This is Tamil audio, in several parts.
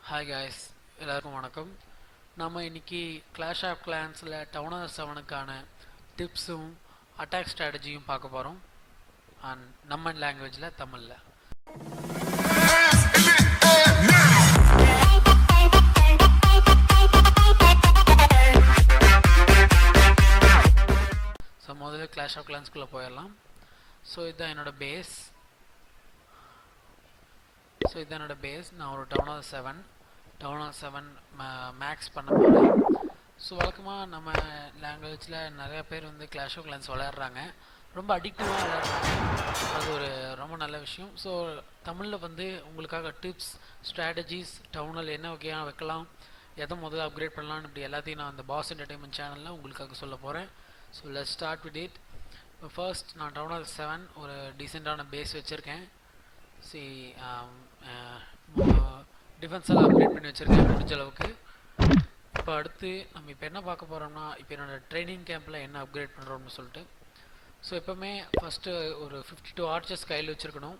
ஹாய் காய்ஸ், எல்லாருக்கும் வணக்கம். நம்ம இன்னைக்கு கிளாஷ் ஆஃப் கிளான்ஸில் டவுனர் 7க்கான டிப்ஸும் அட்டாக் ஸ்ட்ராட்டஜியும் பார்க்க போகிறோம். அண்ட் நம்ம லாங்குவேஜில், தமிழில். ஸோ முதல்ல கிளாஷ் ஆஃப் கிளான்ஸ்குள்ளே போயிடலாம். ஸோ இதுதான் என்னோட பேஸ். நான் ஒரு டவுனர் 7 மேக்ஸ் பண்ண போகிறேன். ஸோ வழக்கமாக நம்ம லாங்குவேஜில் நிறைய பேர் வந்து கிளாஷ் ஆஃப் கிளான்ஸ் விளையாடுறாங்க, ரொம்ப அடிக்டிவாக விளையாடுறாங்க. அது ஒரு ரொம்ப நல்ல விஷயம். ஸோ தமிழில் வந்து உங்களுக்காக டிப்ஸ், ஸ்ட்ராட்டஜிஸ், டவுனில் என்ன வகையாக வைக்கலாம், எதை முதல்ல அப்கிரேட் பண்ணலான்னு இப்படி எல்லாத்தையும் நான் அந்த பாஸ் என்டர்டைன்மெண்ட் சேனலில் உங்களுக்காக சொல்ல போகிறேன். So let's start with it. இப்போ ஃபர்ஸ்ட் நான் டவுனர் 7 ஒரு டீசெண்டான பேஸ் வச்சுருக்கேன். டிஃபென்ஸெல்லாம் அப்கிரேட் பண்ணி வச்சுருக்கேன் முடிஞ்ச அளவுக்கு. இப்போ அடுத்து நம்ம இப்போ என்ன பார்க்க போகிறோம்னா, இப்போ என்னோடய ட்ரைனிங் கேம்பில் என்ன அப்கிரேட் பண்ணுறோம்னு சொல்லிட்டு. ஸோ எப்போவுமே ஃபஸ்ட்டு ஒரு 52 ஆர்ச்சர்ஸ் கையில் வச்சுருக்கணும்.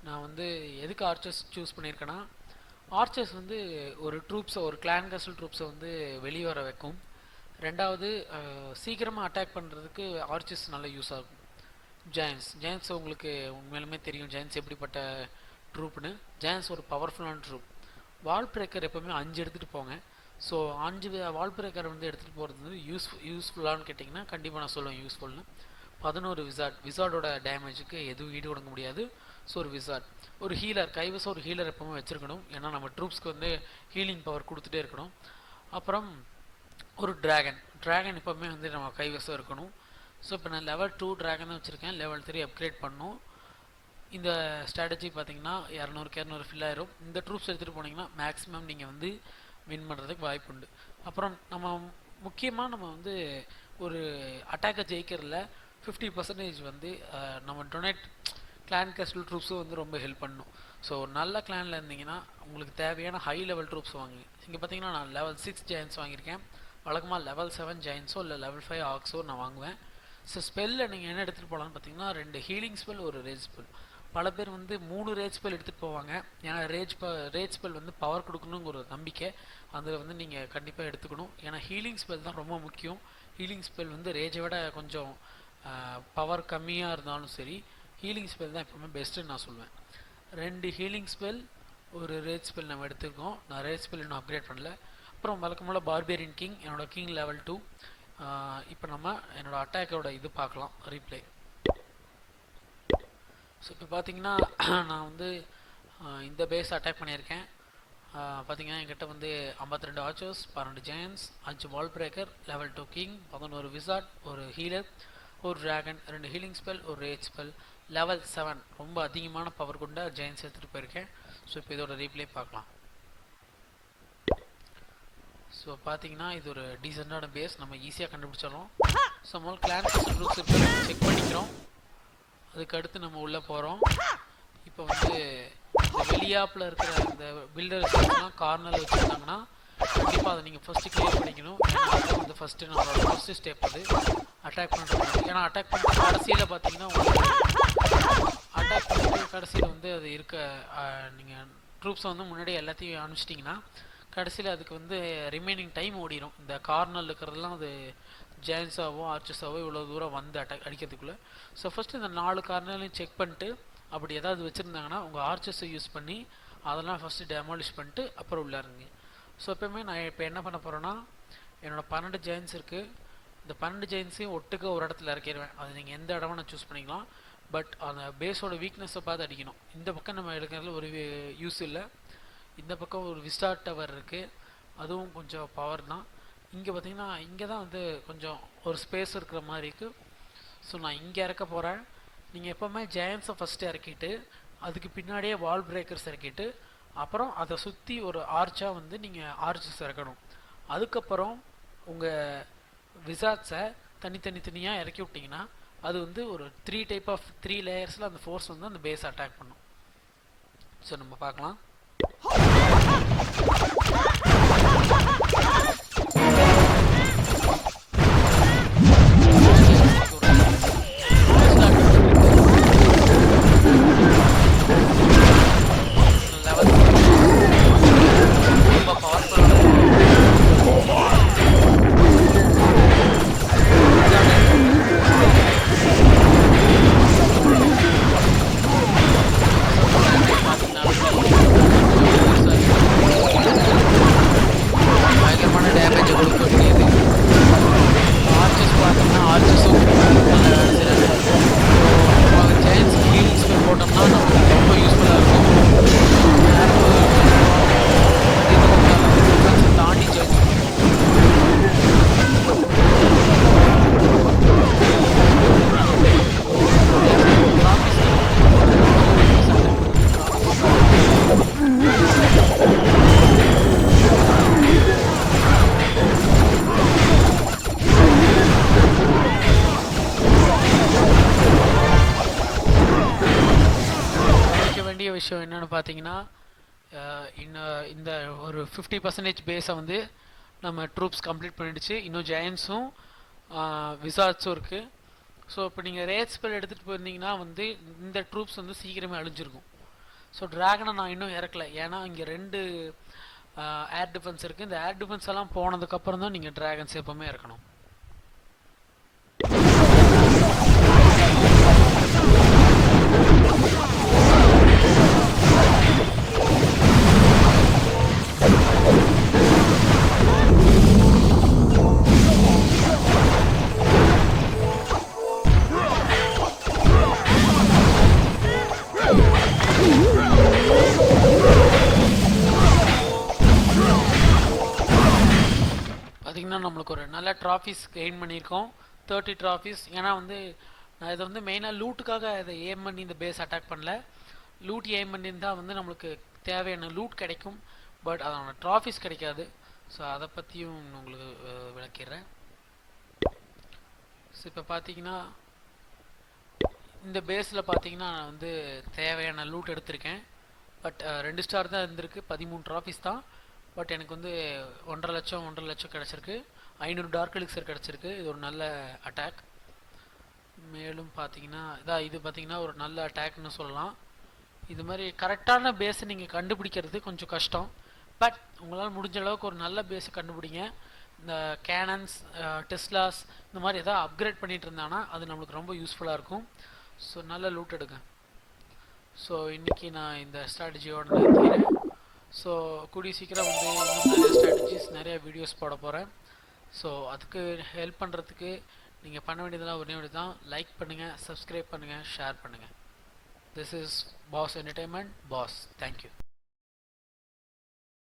நான் வந்து எதுக்கு ஆர்ச்சர்ஸ் சூஸ் பண்ணியிருக்கேன்னா, ஆர்ச்சர்ஸ் வந்து ஒரு ட்ரூப்ஸை, ஒரு கிளான் கஸ்டல் ட்ரூப்ஸை வந்து வெளியே வர வைக்கும். ரெண்டாவது, சீக்கிரமாக அட்டாக் பண்ணுறதுக்கு ஆர்ச்சர்ஸ் நல்லா யூஸ் ஆகும். ஜெயன்ஸ் உங்களுக்கு உண்மையிலுமே தெரியும் ஜெயன்ஸ் எப்படிப்பட்ட ட்ரூப்னு. ஜெயன்ஸ் ஒரு பவர்ஃபுல்லான ட்ரூப். வால் பிரேக்கர் எப்போவுமே 5 எடுத்துகிட்டு போங்க. ஸோ 5 வால் பிரேக்கர் வந்து எடுத்துகிட்டு போகிறது வந்து யூஸ்ஃபுல்லானு கேட்டிங்கன்னா கண்டிப்பாக நான் சொல்லுவேன் யூஸ்ஃபுல்னு. 11 விசார்டோட டேமேஜுக்கு எதுவும் ஈடு கொடுக்க முடியாது. ஸோ ஒரு விசார்ட், ஒரு ஹீலர், கைவசம் ஒரு ஹீலர் எப்போவுமே வச்சுருக்கணும். ஏன்னா நம்ம ட்ரூப்ஸ்க்கு வந்து ஹீலிங் பவர் கொடுத்துட்டே இருக்கணும். அப்புறம் ஒரு ட்ராகன் எப்போவுமே வந்து நம்ம கைவசம் இருக்கணும். ஸோ இப்போ நான் லெவல் 2 ட்ராகன் வச்சுருக்கேன். லெவல் 3 அப்கிரேட் பண்ணணும். இந்த ஸ்ட்ராட்டஜி பார்த்தீங்கன்னா 200 ஃபில் ஆயிரும். இந்த ட்ரூப்ஸ் எடுத்துகிட்டு போனீங்கன்னா மேக்ஸிமம் நீங்கள் வந்து வின் பண்ணுறதுக்கு வாய்ப்பு உண்டு. அப்புறம் முக்கியமாக நம்ம வந்து ஒரு அட்டாக்கை ஜெயிக்கிறதுல 50% வந்து நம்ம டொனேட் கிளான் கஸ்டல் ட்ரூப்ஸும் வந்து ரொம்ப ஹெல்ப் பண்ணணும். ஸோ நல்ல கிளானில் இருந்தீங்கன்னா உங்களுக்கு தேவையான ஹை லெவல் ட்ரூப்ஸ் வாங்குங்க. இங்கே பார்த்தீங்கன்னா நான் லெவல் 6 ஜெயன்ஸ் வாங்கியிருக்கேன். வழக்கமாக லெவல் 7 ஜெயன்ஸோ இல்லை லெவல் 5 ஆக்ஸோ நான் வாங்குவேன். ஸோ ஸ்பெல்லில் நீங்கள் என்ன எடுத்துகிட்டு போகலான்னு பார்த்தீங்கன்னா 2 ஹீலிங் ஸ்பெல், ஒரு ரேஜ் ஸ்பெல். பல பேர் வந்து 3 ரேஜ் ஸ்பெல் எடுத்துகிட்டு போவாங்க. ஏன்னா ரேஜ் ஸ்பெல் வந்து பவர் கொடுக்கணுங்கிற ஒரு நம்பிக்கை. அதில் வந்து நீங்கள் கண்டிப்பாக எடுத்துக்கணும். ஏன்னா ஹீலிங் ஸ்பெல் தான் ரொம்ப முக்கியம். ஹீலிங் ஸ்பெல் வந்து ரேஜை விட கொஞ்சம் பவர் கம்மியாக இருந்தாலும் சரி, ஹீலிங் ஸ்பெல் தான் எப்பவுமே பெஸ்ட்டுன்னு நான் சொல்லுவேன். 2 ஹீலிங் ஸ்பெல், ஒரு ரேஜ் ஸ்பெல் நம்ம எடுத்துருக்கோம். நான் ரேஜ் ஸ்பெல் இன்னும் அப்கிரேட் பண்ணல. அப்புறம் வழக்கம்போல பார்பேரியன் கிங், என்னோடய கிங் லெவல் 2. இப்போ நம்ம என்னோடய அட்டாக்கோட இது பார்க்கலாம், ரீப்ளே. ஸோ இப்போ பார்த்தீங்கன்னா நான் வந்து இந்த பேஸ் அட்டாக் பண்ணியிருக்கேன். பார்த்தீங்கன்னா என்கிட்ட வந்து 52 ஆர்ச்சர்ஸ், 12 ஜெயன்ஸ், 5 வால் பிரேக்கர், லெவல் 2 கிங், 11 விசார்ட், ஒரு ஹீலர், ஒரு ட்ராகன், 2 ஹீலிங் ஸ்பெல், ஒரு ரேஜ் ஸ்பெல், லெவல் 7 ரொம்ப அதிகமான பவர் கொண்ட ஜெயன்ஸ் எடுத்துகிட்டு போயிருக்கேன். ஸோ இப்போ இதோட ரீப்ளே பார்க்கலாம். ஸோ பார்த்தீங்கன்னா இது ஒரு டீசெண்டான பேஸ், நம்ம ஈஸியாக கண்டுபிடிச்சிடலாம். ஸோ முதல்ல கிளான் கஸ்டல் ட்ரூப்ஸ் செக் பண்ணிக்கிறோம். அதுக்கு அடுத்து நம்ம உள்ளே போகிறோம். இப்போ வந்து இந்த வெளியாப்பில் இருக்கிற இந்த பில்டர்ஸ்லாம் கார்னரில் வச்சுருந்தாங்கன்னா கண்டிப்பாக அதை நீங்கள் ஃபஸ்ட்டு கிளியர் பண்ணிக்கணும். ஏன்னா வந்து ஃபஸ்ட்டு நம்மளோட ஃபஸ்ட்டு ஸ்டெப் அது அட்டாக் பண்ணுறது. ஏன்னா அட்டாக் பண்ணுற கடைசியில் பார்த்தீங்கன்னா உங்களுக்கு அட்டாக் பண்ணுற கடைசியில் வந்து அது நீங்கள் ட்ரூப்ஸை வந்து முன்னாடி எல்லாத்தையும் அனுப்பிச்சிட்டிங்கன்னா கடைசியில் அதுக்கு வந்து ரிமைனிங் டைம் ஓடிடும். இந்த கார்னரில் இருக்கிறதெல்லாம் அது ஜெயன்ஸாவோ ஆர்ச்சர்ஸாவோ இவ்வளோ தூரம் வந்து அடிக்கிறதுக்குள்ளே. ஸோ ஃபஸ்ட்டு இந்த 4 கார்னர்லையும் செக் பண்ணிட்டு அப்படி ஏதாவது வச்சுருந்தாங்கன்னா உங்கள் ஆர்ச்சர்ஸை யூஸ் பண்ணி அதெல்லாம் ஃபஸ்ட்டு டெமாலிஷ் பண்ணிட்டு அப்புறம் உள்ளாருங்க. ஸோ எப்போயுமே நான் இப்போ என்ன பண்ண போகிறேன்னா, என்னோடய 12 ஜெயன்ஸ் இருக்குது. இந்த 12 ஜெயன்ஸையும் ஒட்டுக்க ஒரு இடத்துல இறக்கிடுவேன். அது நீங்கள் எந்த இடமா நான் சூஸ் பண்ணிக்கலாம். பட் அந்த பேஸோட வீக்னஸை பார்த்து அடிக்கணும். இந்த பக்கம் நம்ம எடுக்கிறதுல ஒரு யூஸ் இல்லை. இந்த பக்கம் ஒரு விஸ்டார் டவர் இருக்குது, அதுவும் கொஞ்சம் பவர் தான். இங்கே பார்த்தீங்கன்னா இங்கே தான் வந்து கொஞ்சம் ஒரு ஸ்பேஸ் இருக்கிற மாதிரி இருக்குது. ஸோ நான் இங்கே இறக்க போகிறேன். நீங்கள் எப்போவுமே ஜெயன்ஸை ஃபஸ்ட்டு இறக்கிட்டு அதுக்கு பின்னாடியே வால் பிரேக்கர்ஸ் இறக்கிட்டு அப்புறம் அதை சுற்றி ஒரு ஆர்ச்சாக வந்து நீங்கள் ஆர்ச்சஸ் இறக்கணும். அதுக்கப்புறம் உங்கள் விசார்ட்ஸை தனித்தனியாக இறக்கி விட்டிங்கன்னா அது வந்து ஒரு 3 லேயர்ஸில் அந்த ஃபோர்ஸ் வந்து அந்த பேஸ் அட்டாக் பண்ணும். ஸோ நம்ம பார்க்கலாம். விஷயம் என்னென்னு பார்த்தீங்கன்னா, இந்த ஒரு 50% பேஸை வந்து நம்ம ட்ரூப்ஸ் கம்ப்ளீட் பண்ணிடுச்சு. இன்னும் ஜெயன்ஸும் விசார்ட்ஸும் இருக்குது. ஸோ இப்போ நீங்கள் ரேட் ஸ்பெல் எடுத்துகிட்டு போயிருந்தீங்கன்னா வந்து இந்த ட்ரூப்ஸ் வந்து சீக்கிரமே அழிஞ்சிருக்கும். ஸோ ட்ராகனை நான் இன்னும் இறக்கல, ஏன்னா இங்கே 2 ஏர் டிஃபென்ஸ் இருக்குது. இந்த ஏர் டிஃபென்ஸ் எல்லாம் போனதுக்கப்புறம் தான் நீங்கள் ட்ராகன்ஸ் எப்போவுமே இறக்கணும். பார்த்திங்கன்னா நம்மளுக்கு ஒரு நல்ல ட்ராஃபிஸ் கெயின் பண்ணியிருக்கோம், 30 ட்ராஃபிஸ். ஏன்னா வந்து நான் இதை வந்து மெயினாக லூட்டுக்காக இதை ஏம் பண்ணி இந்த பேஸ் அட்டாக் பண்ணல. லூட் ஏம் பண்ணியிருந்தால் வந்து நம்மளுக்கு தேவையான லூட் கிடைக்கும், பட் அதோட ட்ராஃபிஸ் கிடைக்காது. ஸோ அதை பற்றியும் உங்களுக்கு விளக்கிடுறேன். ஸோ இப்போ பார்த்தீங்கன்னா இந்த பேஸில் பார்த்தீங்கன்னா நான் வந்து தேவையான லூட் எடுத்திருக்கேன். பட் 2 ஸ்டார் தான் இருந்திருக்கு, 13 ட்ராஃபிஸ் தான். பட் எனக்கு வந்து 1.5 லட்சம் கிடச்சிருக்கு, 500 டார்க் எலிக்சர் கிடச்சிருக்கு. இது ஒரு நல்ல அட்டாக். மேலும் பார்த்தீங்கன்னா இது பார்த்தீங்கன்னா ஒரு நல்ல அட்டாக்னு சொல்லலாம். இது மாதிரி கரெக்டான பேஸை நீங்கள் கண்டுபிடிக்கிறது கொஞ்சம் கஷ்டம், பட் உங்களால் முடிஞ்ச அளவுக்கு ஒரு நல்ல பேஸை கண்டுபிடிங்க. இந்த கேனன்ஸ், டெஸ்லாஸ் இந்த மாதிரி எதாவது அப்கிரேட் பண்ணிகிட்டு இருந்தாங்கன்னா அது நம்மளுக்கு ரொம்ப யூஸ்ஃபுல்லாக இருக்கும். ஸோ நல்ல லூட் எடுங்க. ஸோ இன்றைக்கி நான் இந்த ஸ்ட்ராட்டஜியோட நிறுத்திக்கிறேன். ஸோ கூடிய சீக்கிரம் வந்து இன்னும் நிறைய ஸ்ட்ராட்டஜிஸ், நிறைய வீடியோஸ் போட போகிறேன். ஸோ அதுக்கு ஹெல்ப் பண்ணுறதுக்கு நீங்கள் பண்ண வேண்டியதெல்லாம் ஒரே ஒன்று தான், லைக் பண்ணுங்கள், சப்ஸ்கிரைப் பண்ணுங்கள், ஷேர் பண்ணுங்கள். This is Boss Entertainment Boss. Thank you.